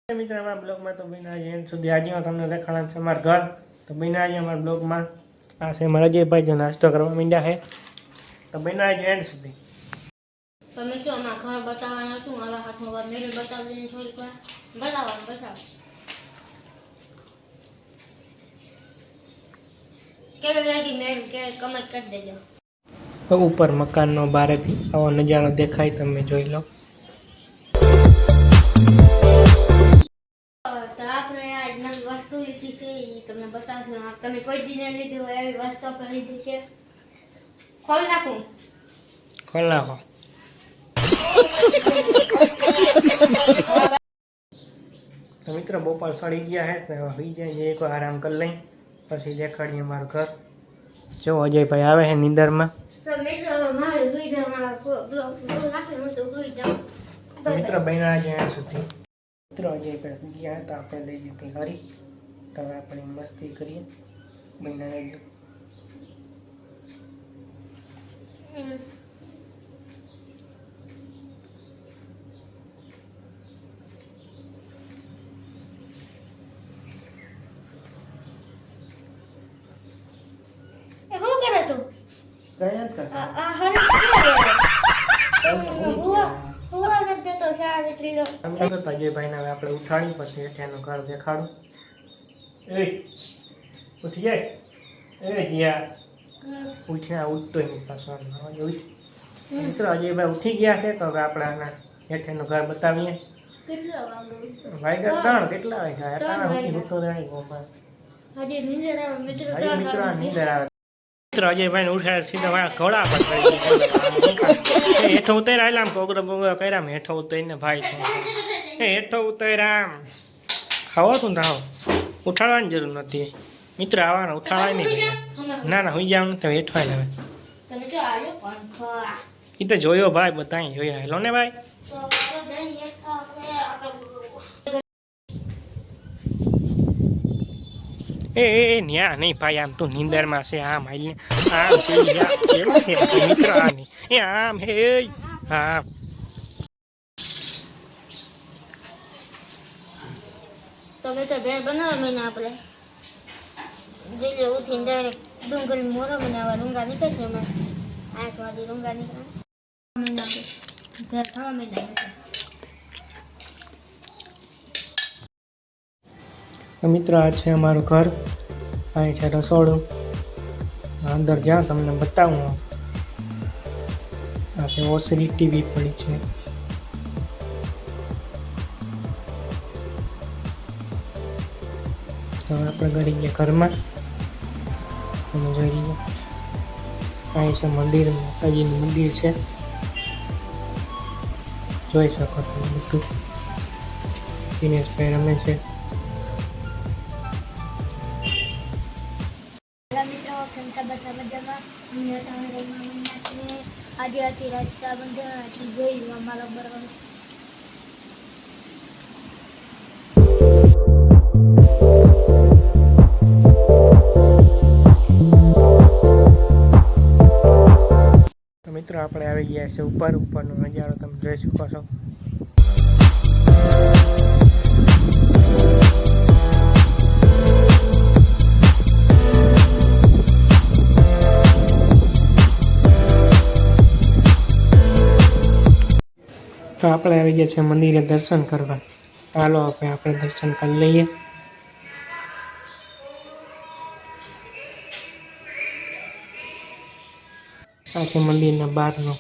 मित्र हमारा ब्लॉग में तो बिना एंड सुधी आज तमने देखाड़ा है हमारा घर तो बिना आज हमारे ब्लॉग में आ से हमारा अजय भाई जो नाश्तो करवा मींड्या है तो बिना आज एंड सुधी तो मैं तो हमारा घर बतावाना छू हमारा हाथ में मेरे बता देने थोड़ी को बताओ केवे लागी मेरे के कमेंट कर देજો तो ऊपर मकान नो बारे थी आવો नजारो देखाय तमे જોઈ लो तो आपने आज नवी वस्तु लीधी છે ઈ તમને બતાવશું તમે કોઈ દિને લીધી હોય એવી વસ્તુ પર લીધી છે ખોલ નાખો तो मित्र बपोर सड़ी गया है तो हुई जाए एक आराम कर लें પછી દેખાડીએ અમારું ઘર જો અજય ભાઈ આવે છે નીંદર માં તો મિત્ર મારે હુઈ જવામાં બ્લોગ નાખે હું તો હુઈ જાઉં મિત્ર બન્યા જ્યાં સુધી મિત્ર અજય ભાઈ ગયા હતા આપણે લઈ લીધી હરી તો આપણે મસ્તી કરીએ બન્યા રહેજો અજયભાઈ ને આપણે ઉઠાડી પછી એનું ઘર દેખાડું એ ઉઠી જાય એ ગયા ઉઠ્યા ઉઠતો નહીં પાછો મિત્રો અજયભાઈ ઉઠી ગયા છે તો હવે આપણે આના હેઠેનું ઘર બતાવીએ વાગ્યા 3 કેટલા વાગ્યા હતા ઉઠતો રહી મિત્રો નીંદર આવે मित्र अजय भाई ने उठाया सीधा वहाँ घोड़ा पर हेठो उतर आम कोगरो बोगरो करा हेठो उतर भाई हेठो उतर आम खाओ तू ना उठाड़वा जरूर नहीं मित्र आवा उठाड़ा नहीं ना ना हुई जाओ तो हेठो आई लवे ये तो जोयो भाई बताई जोया हेलो ने भाई ए न्या नहीं भाई आम तो नींदर में से आम आई आम मित्र आनी ए आम हे हाँ तो मैं तो भेल बनावा मैंने आपले जेले उठीने डायरेक्ट डूंगरी मोरो बनावा डूंगा निकल છે मैं आंख वाली डूंगा निकल मैंने भेल खावा मैंने मित्र आ है अमरु घर आ है रसोड़ू अंदर जा तमने बताऊँ आ ओसरी टीवी पड़ी है तो आप गई गया घर में जो है मंदिर माताजी मंदिर है જોઈ શકો તમે બધું દિનેશ ભાઈ રમે છે આજે હતી રક્ષાબંધન જોયું અમારો બરોબર મિત્રો આપણે આવી ગયા છે ઉપરનો નજારો તમે જોઈ શકો છો तो આપણે આવી ગયા છે મંદિરે દર્શન કરવા ચાલો આપણે દર્શન કરી લઈએ આ છે મંદિરના બહારનો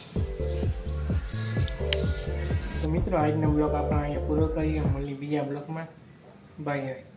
તો મિત્રો આજનો બ્લોગ આપણે અહીંયા પૂરો કરીએ મળીએ બીજા બ્લોગમાં બાય.